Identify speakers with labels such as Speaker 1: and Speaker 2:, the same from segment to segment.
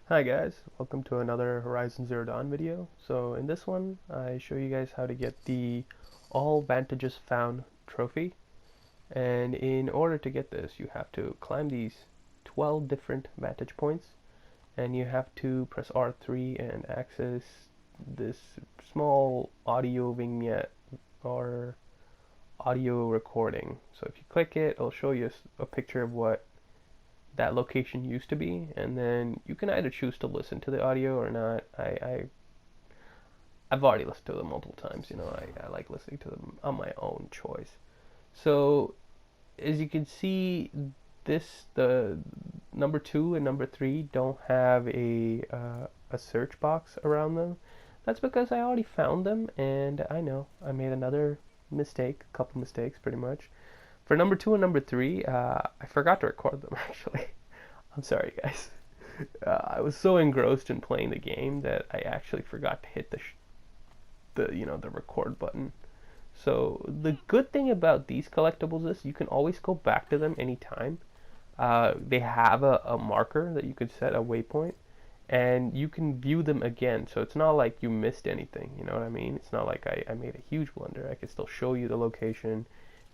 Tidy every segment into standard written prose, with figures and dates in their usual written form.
Speaker 1: Hi guys, welcome to another Horizon Zero Dawn video. So in this one, I show you guys how to get the All Vantages Found trophy. And in order to get this, you have to climb these 12 different vantage points, and you have to press R3 and access this small audio vignette or audio recording. So if you click it, it'll show you a picture of what that location used to be, and then you can either choose to listen to the audio or not. I've already listened to them multiple times. I like listening to them on my own choice. So as you can see, the number 2 and number 3 don't have a search box around them. That's because I already found them, and I know I made another mistake, a couple mistakes pretty much. For number 2 and number 3, I forgot to record them actually. I'm sorry, guys. I was so engrossed in playing the game that I actually forgot to hit the record button. So the good thing about these collectibles is you can always go back to them anytime. They have a marker that you could set a waypoint, and you can view them again. So it's not like you missed anything. You know what I mean? It's not like I made a huge blunder. I can still show you the location,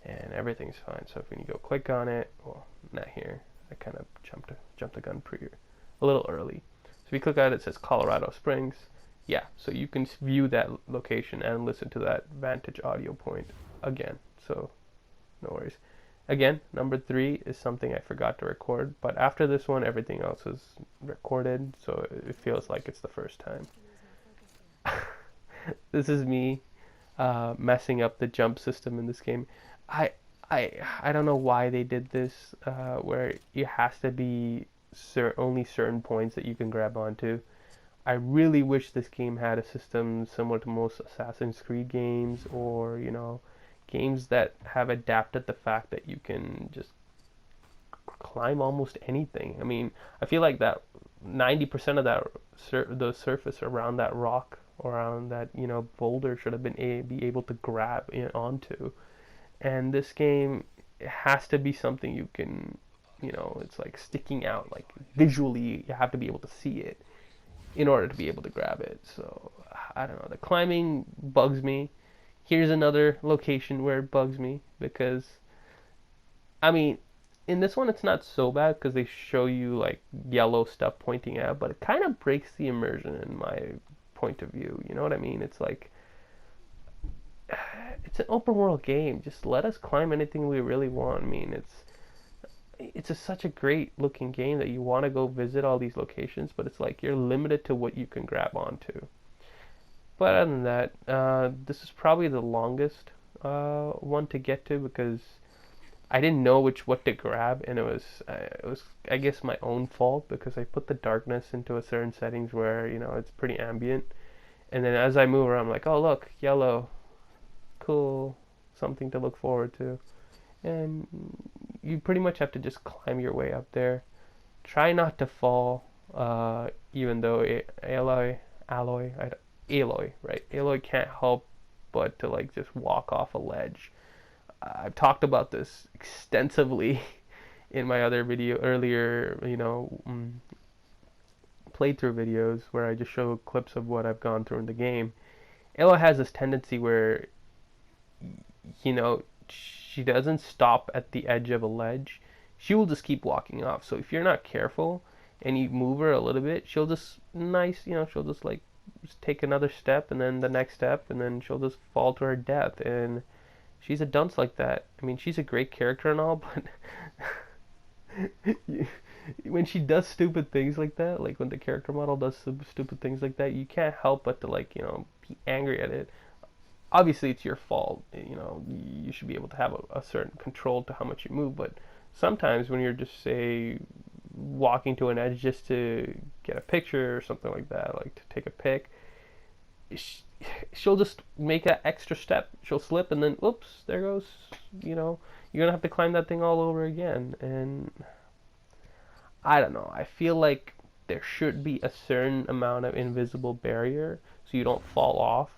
Speaker 1: and everything's fine. So if you go click on it, well, not here. I kind of jumped the gun a little early. So if you click on it, it says Colorado Springs. Yeah, so you can view that location and listen to that Vantage audio point again. So no worries. Again, number 3 is something I forgot to record, but after this one, everything else is recorded, so it feels like it's the first time. This is me messing up the jump system in this game. I I don't know why they did this, where it has to be only certain points that you can grab onto. I really wish this game had a system similar to most Assassin's Creed games, or games that have adapted the fact that you can just climb almost anything. I mean, I feel like that 90% of the surface around that rock or around that boulder should have been be able to grab onto. And this game has to be something you can, it's like sticking out, like visually you have to be able to see it in order to be able to grab it. So I don't know, the climbing bugs me. Here's another location where it bugs me because, I mean, in this one it's not so bad because they show you like yellow stuff pointing out, but it kind of breaks the immersion in my point of view. You know what I mean? It's like it's an open world game. Just let us climb anything we really want. I mean, such a great looking game that you want to go visit all these locations, but it's like you're limited to what you can grab onto. But other than that, this is probably the longest one to get to because I didn't know what to grab, and it was I guess my own fault because I put the darkness into a certain settings where it's pretty ambient, and then as I move around, I'm like, oh look, yellow, cool, something to look forward to. And you pretty much have to just climb your way up there. Try not to fall, even though Aloy, right? Aloy can't help but to like just walk off a ledge. I've talked about this extensively in my other video earlier, playthrough videos where I just show clips of what I've gone through in the game. Aloy has this tendency where she doesn't stop at the edge of a ledge. She will just keep walking off. So if you're not careful and you move her a little bit, she'll just she'll just like just take another step and then the next step and then she'll just fall to her death. And she's a dunce like that. I mean, she's a great character and all, but when she does stupid things like that, like when the character model does stupid things like that, you can't help but to like be angry at it. Obviously it's your fault. You should be able to have a certain control to how much you move, but sometimes when you're just say walking to an edge just to get a picture or something like that, like to take a pic, she'll just make that extra step. She'll slip and then whoops, there goes. You're gonna have to climb that thing all over again. And I don't know, I feel like there should be a certain amount of invisible barrier so you don't fall off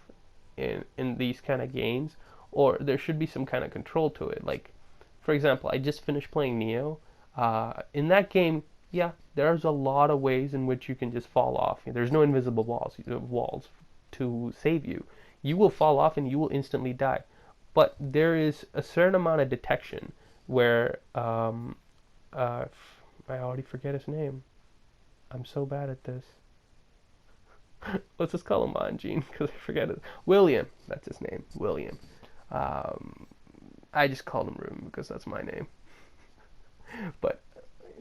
Speaker 1: in these kind of games, or there should be some kind of control to it. Like, for example, I just finished playing Neo. In that game, Yeah, there's a lot of ways in which you can just fall off. There's no invisible walls to save you. You will fall off and you will instantly die. But there is a certain amount of detection where I already forget his name. I'm so bad at this. Let's just call him Anjin because I forget it. William, that's his name. William. Um, I just called him Ruben because that's my name. But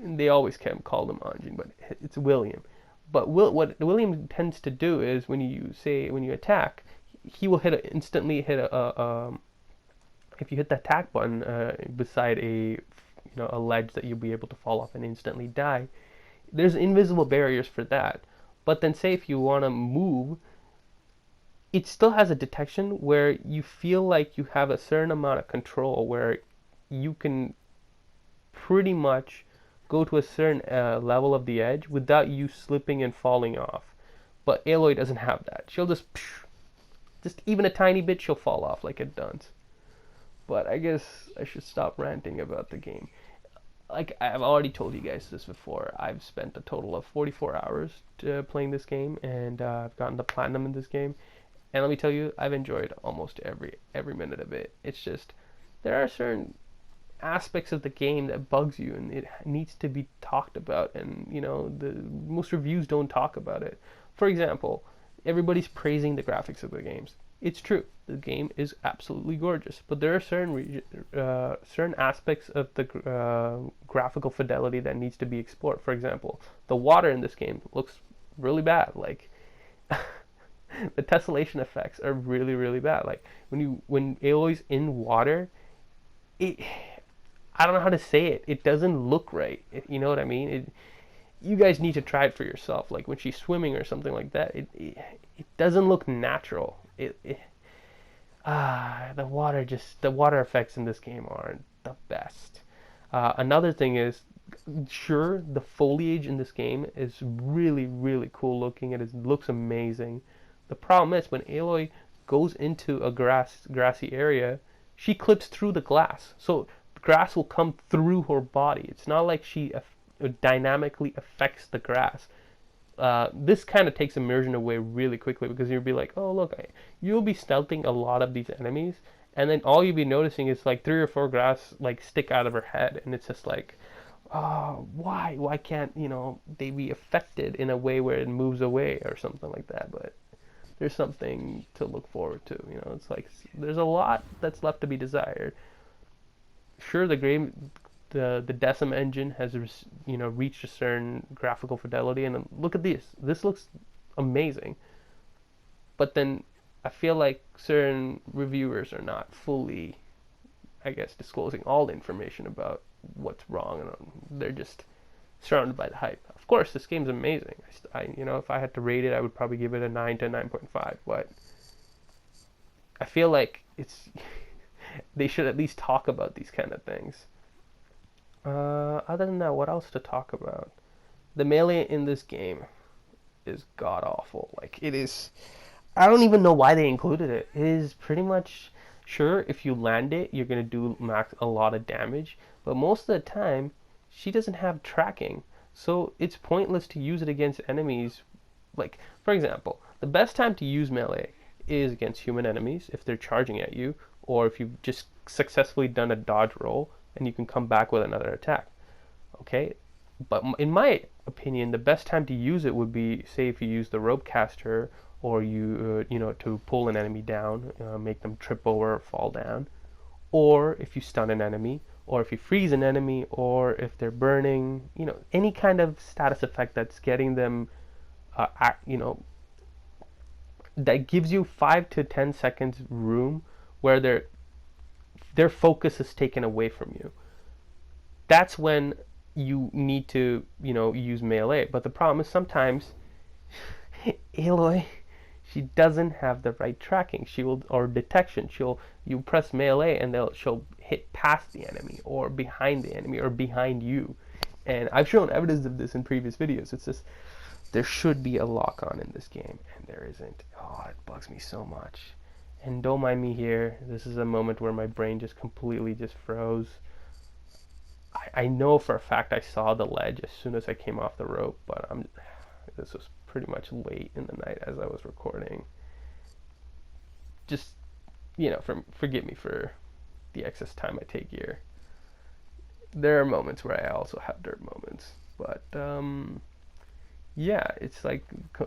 Speaker 1: they always called him Anjin, but it's William. But what William tends to do is when you attack, he will instantly hit if you hit the attack button beside a ledge that you'll be able to fall off and instantly die. There's invisible barriers for that. But then say if you want to move, it still has a detection where you feel like you have a certain amount of control where you can pretty much go to a certain level of the edge without you slipping and falling off. But Aloy doesn't have that. She'll just even a tiny bit, she'll fall off like it does. But I guess I should stop ranting about the game. Like I've already told you guys this before, I've spent a total of 44 hours playing this game, and I've gotten the platinum in this game. And let me tell you, I've enjoyed almost every minute of it. It's just there are certain aspects of the game that bugs you, and it needs to be talked about. And the most reviews don't talk about it. For example, everybody's praising the graphics of the games. It's true, the game is absolutely gorgeous, but there are certain aspects of the graphical fidelity that needs to be explored. For example, the water in this game looks really bad. Like the tessellation effects are really, really bad. Like when Aloy's in water, I don't know how to say it. It doesn't look right. You know what I mean? You guys need to try it for yourself. Like when she's swimming or something like that, it doesn't look natural. The water effects in this game aren't the best. Another thing is, sure, the foliage in this game is really, really cool looking, and it looks amazing. The problem is when Aloy goes into a grassy area, she clips through the glass, so the grass will come through her body. It's not like she dynamically affects the grass. This kind of takes immersion away really quickly because you'll be like, oh look, you'll be stealthing a lot of these enemies, and then all you'll be noticing is like 3 or 4 grass like stick out of her head, and it's just like, why can't they be affected in a way where it moves away or something like that? But there's something to look forward to. It's like there's a lot that's left to be desired. Sure, the Decim engine has reached a certain graphical fidelity, and look at this looks amazing. But then I feel like certain reviewers are not fully, I guess, disclosing all the information about what's wrong, and they're just surrounded by the hype. Of course, this game's amazing. If I had to rate it, I would probably give it a 9 to 9.5. But I feel like they should at least talk about these kind of things. Other than that, what else to talk about? The melee in this game is god awful. Like it is. I don't even know why they included it. It is pretty much sure if you land it, you're gonna do a lot of damage. But most of the time, she doesn't have tracking, so it's pointless to use it against enemies. Like for example, the best time to use melee is against human enemies if they're charging at you, or if you've just successfully done a dodge roll and you can come back with another attack. Okay? But in my opinion, the best time to use it would be, say, if you use the rope caster, or to pull an enemy down, make them trip over or fall down, or if you stun an enemy, or if you freeze an enemy, or if they're burning, any kind of status effect that's getting them, that gives you 5 to 10 seconds room where their focus is taken away from you. That's when you need to, use melee. But the problem is sometimes Aloy, she doesn't have the right tracking. Or detection. You press melee and she'll hit past the enemy or behind the enemy or behind you. And I've shown evidence of this in previous videos. It's just there should be a lock on in this game, and there isn't. Oh, it bugs me so much. And don't mind me here. This is a moment where my brain just completely just froze. I know for a fact I saw the ledge as soon as I came off the rope, but this was pretty much late in the night as I was recording. Just, forgive me for the excess time I take here. There are moments where I also have dirt moments, but yeah, it's like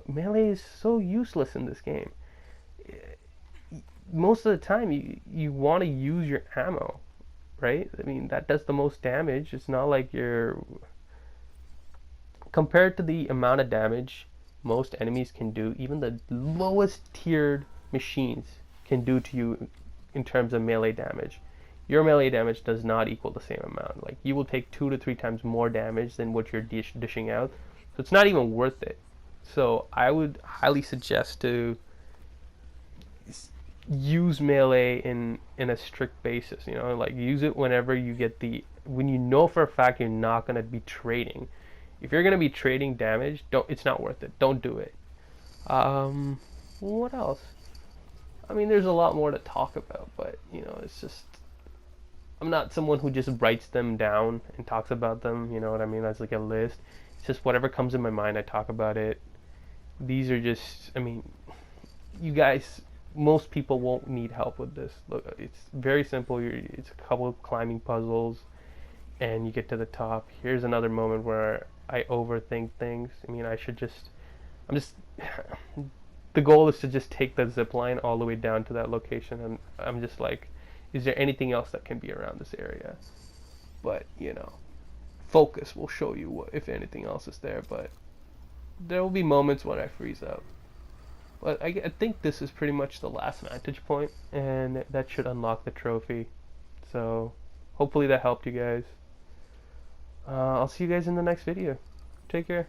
Speaker 1: melee is so useless in this game. Most of the time, you want to use your ammo, right? I mean, that does the most damage. It's not like you're compared to the amount of damage most enemies can do. Even the lowest tiered machines can do to you in terms of melee damage. Your melee damage does not equal the same amount. Like, you will take 2 to 3 times more damage than what you're dishing out. So it's not even worth it. So I would highly suggest to use melee in a strict basis. Like, use it whenever you get when you know for a fact you're not going to be trading. If you're going to be trading damage, it's not worth it. Don't do it. What else? I mean, there's a lot more to talk about, but it's just, I'm not someone who just writes them down and talks about them, you know what I mean, as like a list. It's just whatever comes in my mind, I talk about it. These are just, I mean, you guys, most people won't need help with this. Look, it's very simple. It's a couple of climbing puzzles, and you get to the top. Here's another moment where I overthink things. I mean, the goal is to just take the zip line all the way down to that location, and I'm just like, is there anything else that can be around this area? But, focus will show you if anything else is there, but there will be moments when I freeze up. But I think this is pretty much the last vantage point, and that should unlock the trophy. So, hopefully that helped you guys. I'll see you guys in the next video. Take care.